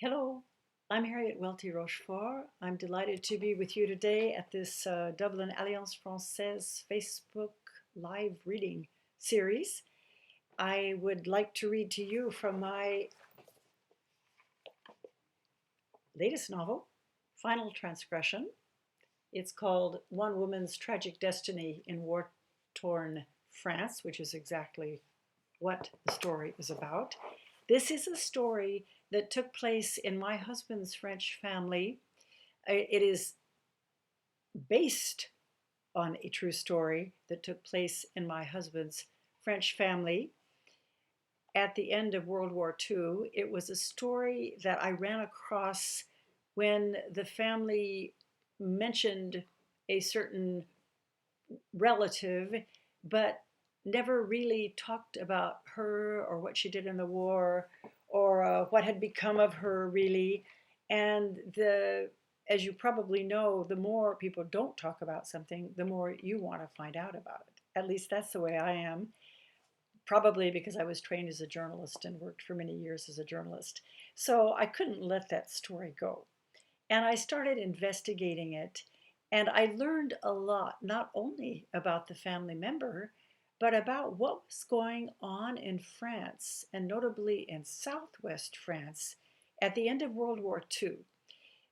Hello, I'm Hariett Welty Rochefort. I'm delighted to be with you today at this Dublin Alliance Française Facebook live reading series. I would like to read to you from my latest novel, Final Transgression. It's called One Woman's Tragic Destiny in War-Torn France, which is exactly what the story is about. This is a story that took place in my husband's French family. It is based on a true story that took place in my husband's French family at the end of World War II. It was a story that I ran across when the family mentioned a certain relative, but never really talked about her or what she did in the war or what had become of her really. And as you probably know, the more people don't talk about something, the more you want to find out about it. At least that's the way I am. Probably because I was trained as a journalist and worked for many years as a journalist. So I couldn't let that story go. And I started investigating it, and I learned a lot, not only about the family member, but about what was going on in France, and notably in Southwest France, at the end of World War II.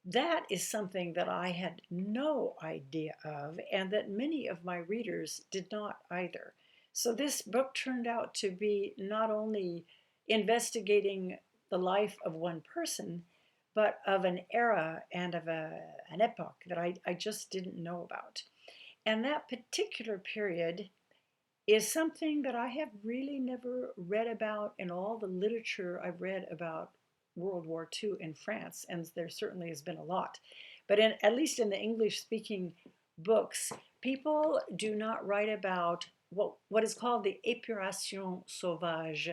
That is something that I had no idea of, and that many of my readers did not either. So this book turned out to be not only investigating the life of one person, but of an era and of an epoch that I just didn't know about. And that particular period is something that I have really never read about in all the literature I've read about World War II in France, and there certainly has been a lot. But at least in the English speaking books, people do not write about what is called the épuration sauvage.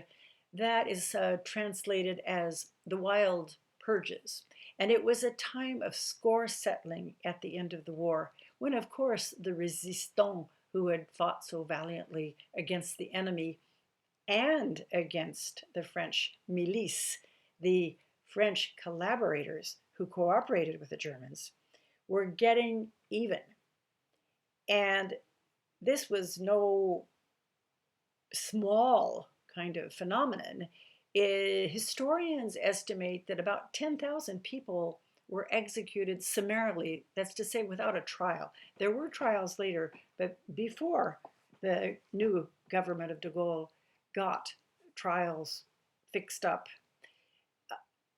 That is translated as the wild purges. And it was a time of score settling at the end of the war, when, of course, the resistants who had fought so valiantly against the enemy and against the French milice, the French collaborators who cooperated with the Germans, were getting even. And this was no small kind of phenomenon. Historians estimate that about 10,000 people were executed summarily, that's to say, without a trial. There were trials later, but before the new government of de Gaulle got trials fixed up,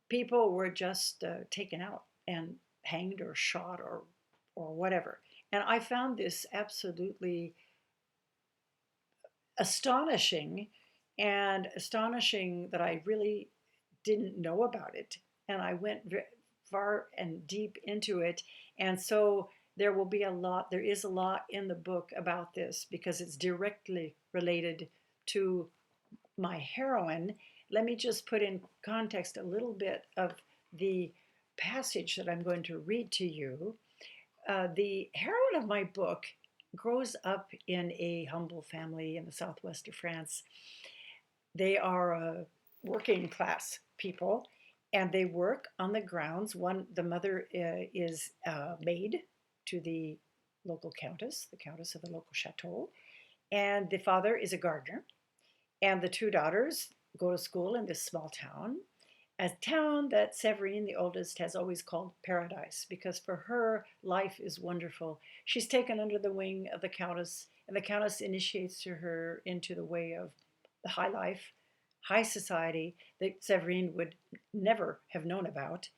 people were just taken out and hanged or shot or whatever. And I found this absolutely astonishing, and astonishing that I really didn't know about it. And I went far and deep into it. And so there is a lot in the book about this because it's directly related to my heroine. Let me just put in context a little bit of the passage that I'm going to read to you. The heroine of my book grows up in a humble family in the southwest of France. They are working class people, and they work on the grounds. The mother is maid to the local countess, the countess of the local chateau, and the father is a gardener. And the two daughters go to school in this small town, a town that Séverine, the oldest, has always called paradise because for her, life is wonderful. She's taken under the wing of the countess, and the countess initiates her into the way of the high life, high society that Séverine would never have known about.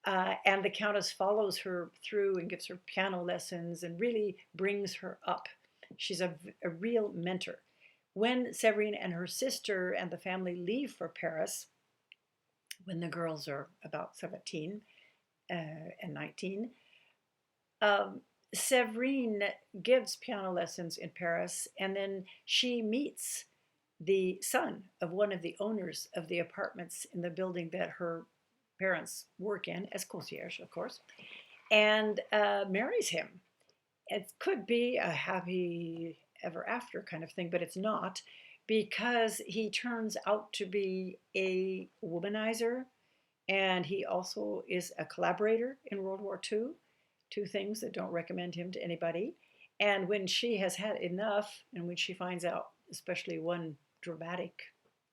And the countess follows her through and gives her piano lessons and really brings her up. She's a real mentor. When Séverine and her sister and the family leave for Paris, when the girls are about 17 and 19, Séverine gives piano lessons in Paris, and then she meets the son of one of the owners of the apartments in the building that her parents work in, as concierge, of course, and marries him. It could be a happy ever after kind of thing, but it's not, because he turns out to be a womanizer. And he also is a collaborator in World War II, two things that don't recommend him to anybody. And when she has had enough, and when she finds out, especially one dramatic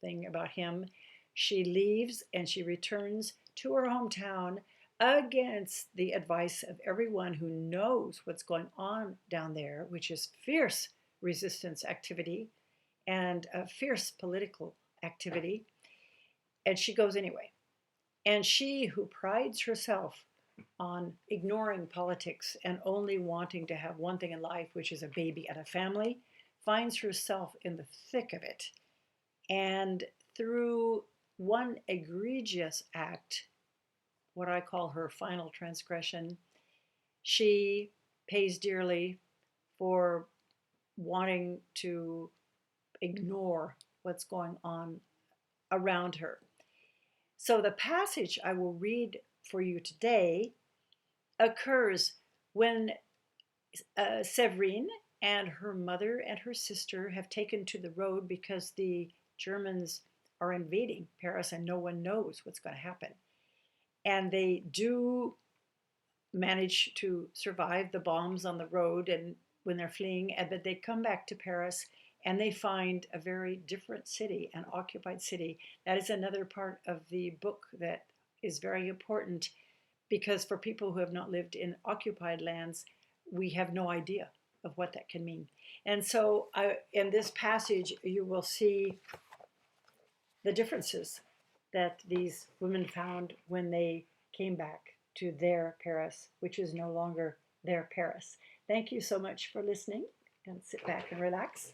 thing about him, she leaves and she returns to her hometown against the advice of everyone who knows what's going on down there, which is fierce resistance activity and a fierce political activity. And she goes anyway. And she, who prides herself on ignoring politics and only wanting to have one thing in life, which is a baby and a family, finds herself in the thick of it. And through one egregious act, what I call her final transgression, she pays dearly for wanting to ignore what's going on around her. So the passage I will read for you today occurs when Séverine and her mother and her sister have taken to the road because the Germans are invading Paris and no one knows what's going to happen. And they do manage to survive the bombs on the road and when they're fleeing, but they come back to Paris and they find a very different city, an occupied city. That is another part of the book that is very important because for people who have not lived in occupied lands, we have no idea of what that can mean. And so in this passage, you will see the differences that these women found when they came back to their Paris, which is no longer their Paris. Thank you so much for listening, and sit back and relax,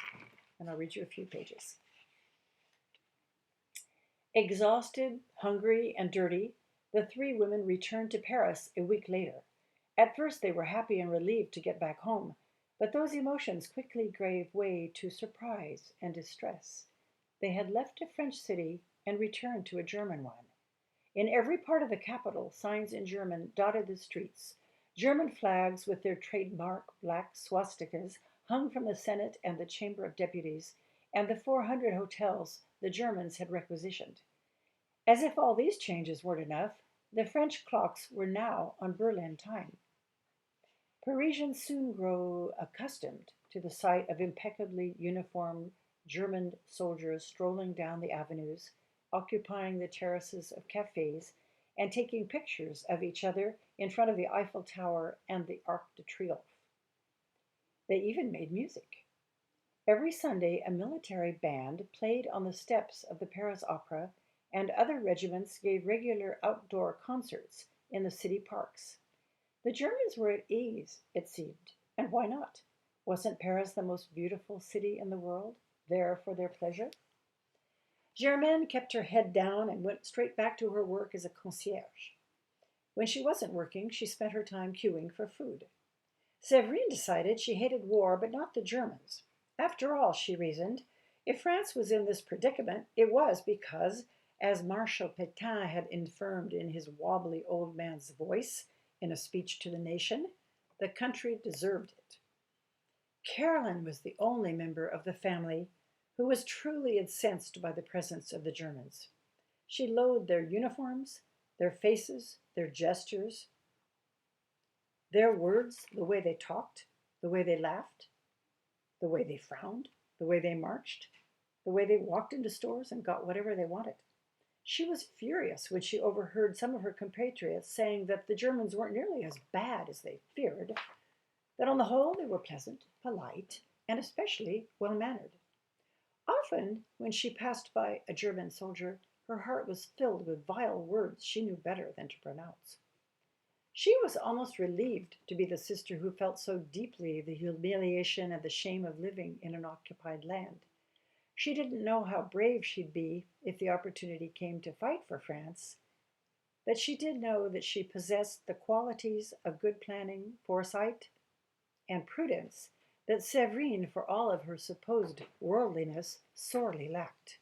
and I'll read you a few pages. Exhausted, hungry, and dirty, the three women returned to Paris a week later. At first they were happy and relieved to get back home, but those emotions quickly gave way to surprise and distress. They had left a French city and returned to a German one. In every part of the capital, signs in German dotted the streets. German flags with their trademark black swastikas hung from the Senate and the Chamber of Deputies, and the 400 hotels the Germans had requisitioned. As if all these changes weren't enough, the French clocks were now on Berlin time. Parisians soon grow accustomed to the sight of impeccably uniformed German soldiers strolling down the avenues, occupying the terraces of cafes, and taking pictures of each other in front of the Eiffel Tower and the Arc de Triomphe. They even made music. Every Sunday, a military band played on the steps of the Paris Opera, and other regiments gave regular outdoor concerts in the city parks. The Germans were at ease, it seemed, and why not? Wasn't Paris the most beautiful city in the world, there for their pleasure? Germaine kept her head down and went straight back to her work as a concierge. When she wasn't working, she spent her time queuing for food. Séverine decided she hated war, but not the Germans. After all, she reasoned, if France was in this predicament, it was because, as Marshal Pétain had affirmed in his wobbly old man's voice in a speech to the nation, the country deserved it. Caroline was the only member of the family who was truly incensed by the presence of the Germans. She loathed their uniforms, their faces, their gestures, their words, the way they talked, the way they laughed, the way they frowned, the way they marched, the way they walked into stores and got whatever they wanted. She was furious when she overheard some of her compatriots saying that the Germans weren't nearly as bad as they feared, that on the whole they were pleasant, polite, and especially well-mannered. Often, when she passed by a German soldier, her heart was filled with vile words she knew better than to pronounce. She was almost relieved to be the sister who felt so deeply the humiliation and the shame of living in an occupied land. She didn't know how brave she'd be if the opportunity came to fight for France, but she did know that she possessed the qualities of good planning, foresight, and prudence that Séverine, for all of her supposed worldliness, sorely lacked.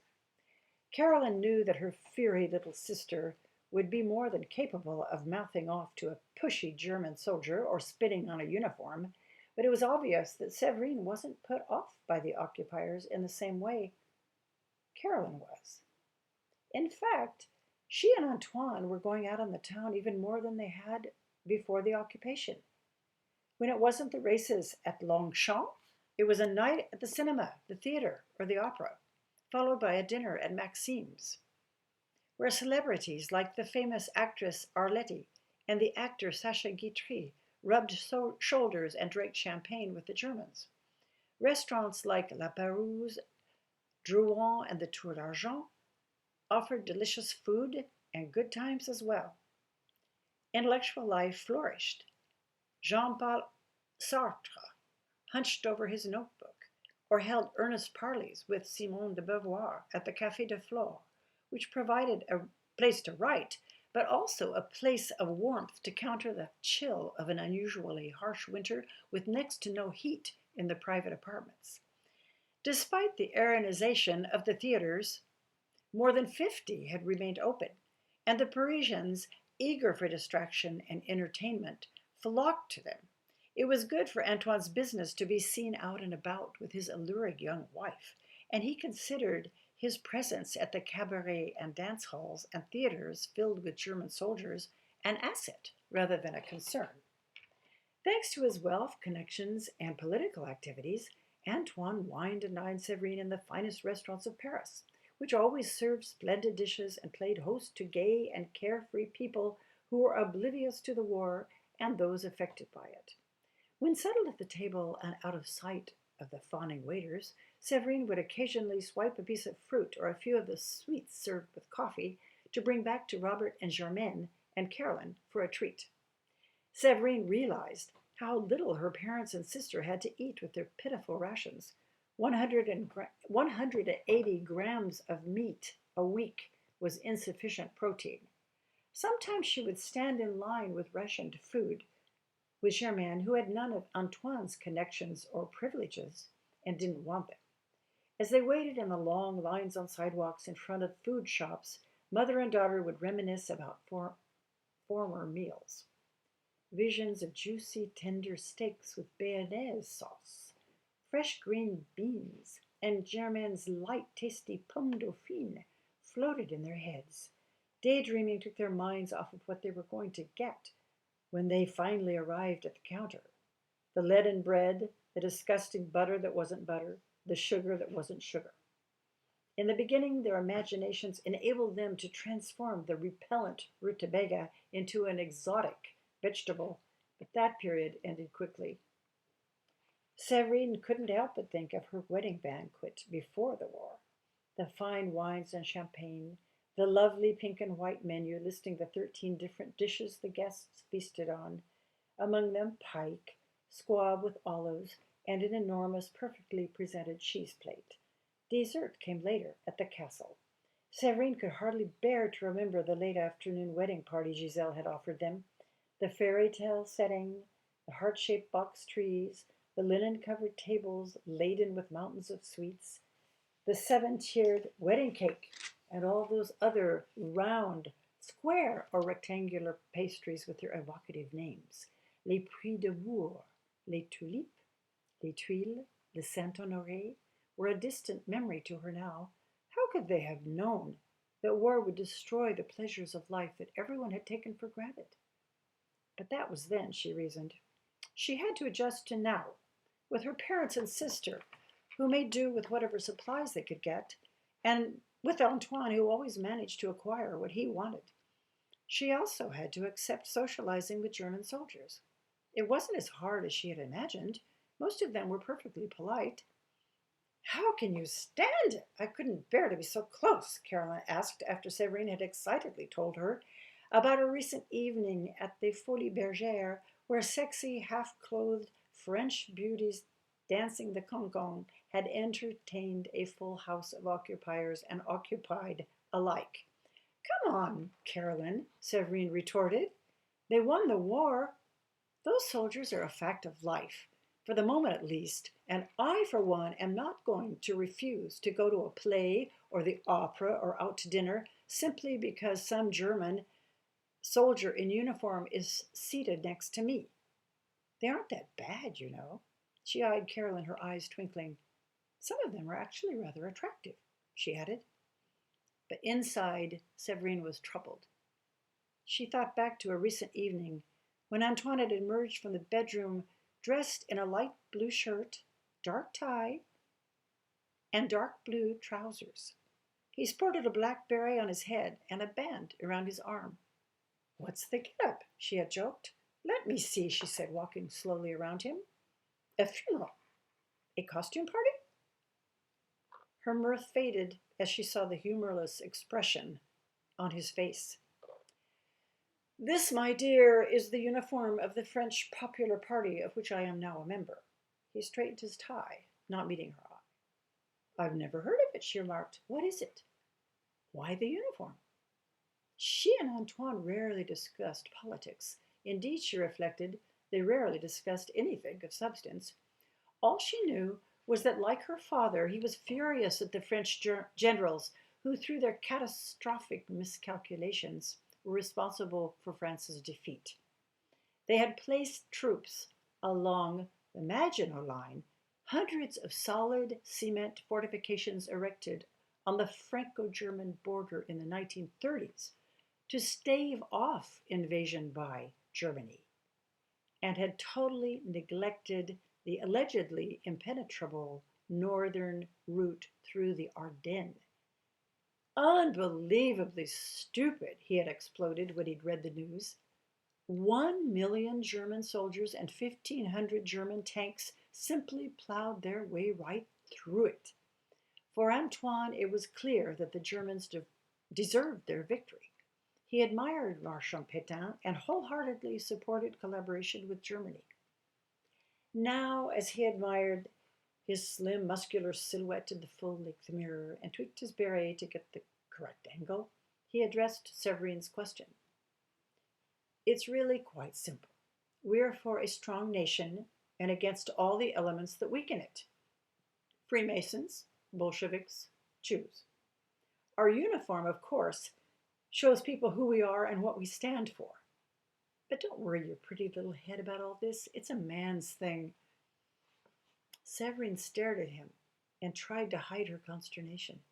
Caroline knew that her fiery little sister would be more than capable of mouthing off to a pushy German soldier or spitting on a uniform, but it was obvious that Séverine wasn't put off by the occupiers in the same way Caroline was. In fact, She and Antoine were going out on the town even more than they had before the occupation. When it wasn't the races at Longchamp, it was a night at the cinema, the theater, or the opera, followed by a dinner at Maxime's, where celebrities like the famous actress Arletty and the actor Sacha Guitry rubbed shoulders and drank champagne with the Germans. Restaurants like La Perouse, Drouin, and the Tour d'Argent offered delicious food and good times as well. Intellectual life flourished. Jean-Paul Sartre hunched over his notebook or held earnest parleys with Simone de Beauvoir at the Café de Flore, which provided a place to write, but also a place of warmth to counter the chill of an unusually harsh winter with next to no heat in the private apartments. Despite the Aranization of the theaters, more than 50 had remained open, and the Parisians, eager for distraction and entertainment, flocked to them. It was good for Antoine's business to be seen out and about with his alluring young wife, and he considered his presence at the cabaret and dance halls and theaters filled with German soldiers an asset rather than a concern. Thanks to his wealth, connections, and political activities, Antoine wined and dined Séverine in the finest restaurants of Paris, which always served splendid dishes and played host to gay and carefree people who were oblivious to the war and those affected by it. When settled at the table and out of sight of the fawning waiters, Séverine would occasionally swipe a piece of fruit or a few of the sweets served with coffee to bring back to Robert and Germaine and Caroline for a treat. Séverine realized how little her parents and sister had to eat with their pitiful rations. 180 grams of meat a week was insufficient protein. Sometimes she would stand in line with rationed food with Germaine, who had none of Antoine's connections or privileges and didn't want them. As they waited in the long lines on sidewalks in front of food shops, mother and daughter would reminisce about former meals. Visions of juicy, tender steaks with béarnaise sauce, fresh green beans, and Germaine's light, tasty pomme dauphine floated in their heads. Daydreaming took their minds off of what they were going to get when they finally arrived at the counter. The leaden bread, the disgusting butter that wasn't butter, the sugar that wasn't sugar. In the beginning, their imaginations enabled them to transform the repellent rutabaga into an exotic vegetable, but that period ended quickly. Séverine couldn't help but think of her wedding banquet before the war. The fine wines and champagne, the lovely pink and white menu listing the 13 different dishes the guests feasted on, among them pike, squab with olives, and an enormous, perfectly presented cheese plate. Dessert came later at the castle. Séverine could hardly bear to remember the late afternoon wedding party Giselle had offered them. The fairy tale setting, the heart-shaped box trees, the linen-covered tables laden with mountains of sweets, the 7-tiered wedding cake, and all those other round, square, or rectangular pastries with their evocative names. Les Prix de Bourg, les Tulipes, les Tuiles, le Saint-Honoré were a distant memory to her now. How could they have known that war would destroy the pleasures of life that everyone had taken for granted? But that was then, she reasoned. She had to adjust to now, with her parents and sister, who made do with whatever supplies they could get, and with Antoine, who always managed to acquire what he wanted. She also had to accept socializing with German soldiers. It wasn't as hard as she had imagined. Most of them were perfectly polite. "How can you stand it? I couldn't bear to be so close," Caroline asked after Séverine had excitedly told her about a recent evening at the Folies Bergère, where sexy, half-clothed French beauties dancing the cancan had entertained a full house of occupiers and occupied alike. "Come on, Caroline," Séverine retorted. "They won the war. Those soldiers are a fact of life, for the moment at least, and I, for one, am not going to refuse to go to a play or the opera or out to dinner simply because some German soldier in uniform is seated next to me. They aren't that bad, you know." She eyed Caroline, her eyes twinkling. "Some of them are actually rather attractive," she added. But inside, Séverine was troubled. She thought back to a recent evening when Antoine had emerged from the bedroom dressed in a light blue shirt, dark tie, and dark blue trousers. He sported a black beret on his head and a band around his arm. "What's the get-up?" she had joked. "Let me see," she said, walking slowly around him. "A funeral? A costume party?" Her mirth faded as she saw the humorless expression on his face. "This, my dear, is the uniform of the French Popular Party, of which I am now a member." He straightened his tie, not meeting her eye. "I've never heard of it," she remarked. "What is it?" "Why the uniform?" She and Antoine rarely discussed politics. Indeed, she reflected, they rarely discussed anything of substance. All she knew was that, like her father, he was furious at the French generals who, through their catastrophic miscalculations, were responsible for France's defeat. They had placed troops along the Maginot Line, hundreds of solid cement fortifications erected on the Franco-German border in the 1930s to stave off invasion by Germany, and had totally neglected the allegedly impenetrable northern route through the Ardennes. "Unbelievably stupid," he had exploded when he'd read the news. 1,000,000 German soldiers and 1,500 German tanks simply plowed their way right through it. For Antoine, it was clear that the Germans deserved their victory. He admired Marshal Pétain and wholeheartedly supported collaboration with Germany. Now, as he admired his slim, muscular silhouette in the full-length mirror and tweaked his beret to get the correct angle, he addressed Séverine's question. "It's really quite simple. We're for a strong nation and against all the elements that weaken it. Freemasons, Bolsheviks, Jews. Our uniform, of course, shows people who we are and what we stand for. But don't worry your pretty little head about all this. It's a man's thing." Séverine stared at him and tried to hide her consternation.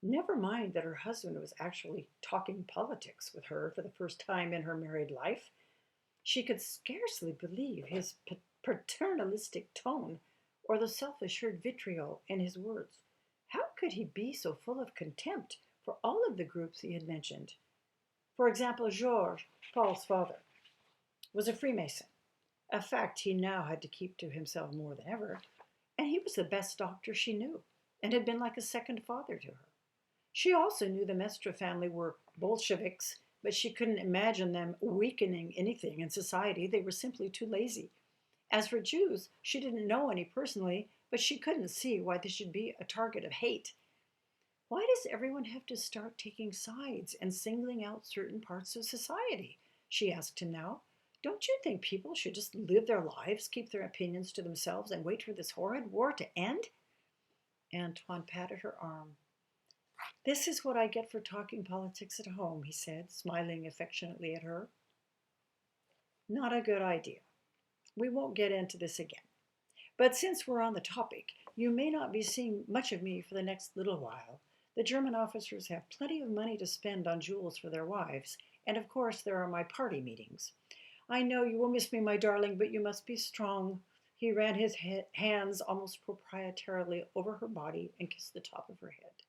Never mind that her husband was actually talking politics with her for the first time in her married life. She could scarcely believe his paternalistic tone or the self-assured vitriol in his words. How could he be so full of contempt for all of the groups he had mentioned? For example, Georges, Paul's father, was a Freemason, a fact he now had to keep to himself more than ever, and he was the best doctor she knew and had been like a second father to her. She also knew the Mestre family were Bolsheviks, but she couldn't imagine them weakening anything in society. They were simply too lazy. As for Jews, she didn't know any personally, but she couldn't see why they should be a target of hate. Why does everyone have to start taking sides and singling out certain parts of society? She asked him now. Don't you think people should just live their lives, keep their opinions to themselves, and wait for this horrid war to end? Antoine patted her arm. "This is what I get for talking politics at home," he said, smiling affectionately at her. "Not a good idea. We won't get into this again. But since we're on the topic, you may not be seeing much of me for the next little while. The German officers have plenty of money to spend on jewels for their wives, and of course there are my party meetings. I know you will miss me, my darling, but you must be strong." He ran his hands almost proprietarily over her body and kissed the top of her head.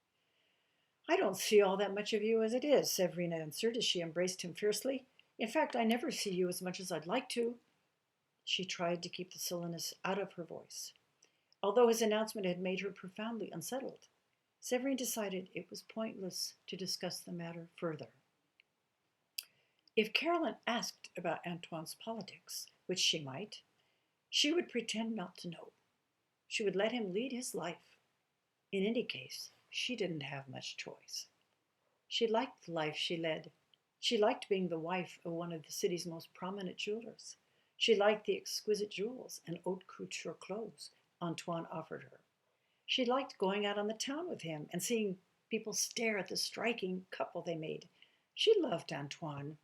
"I don't see all that much of you as it is," Séverine answered as she embraced him fiercely. "In fact, I never see you as much as I'd like to." She tried to keep the sullenness out of her voice. Although his announcement had made her profoundly unsettled, Séverine decided it was pointless to discuss the matter further. If Caroline asked about Antoine's politics, which she might, she would pretend not to know. She would let him lead his life. In any case, she didn't have much choice. She liked the life she led. She liked being the wife of one of the city's most prominent jewelers. She liked the exquisite jewels and haute couture clothes Antoine offered her. She liked going out on the town with him and seeing people stare at the striking couple they made. She loved Antoine.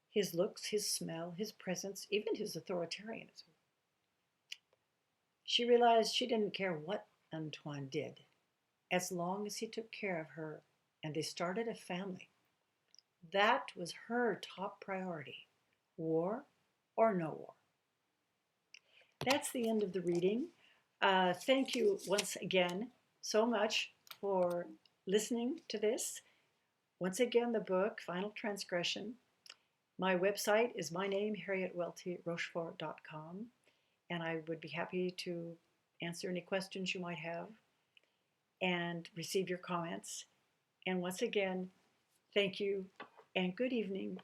His looks, his smell, his presence, even his authoritarianism. She realized she didn't care what Antoine did, as long as he took care of her and they started a family. That was her top priority, war or no war. That's the end of the reading. Thank you once again so much for listening to this. Once again, the book, Final Transgression. My website is my name, HarietWeltyRochefort.com, and I would be happy to answer any questions you might have and receive your comments. And once again, thank you and good evening.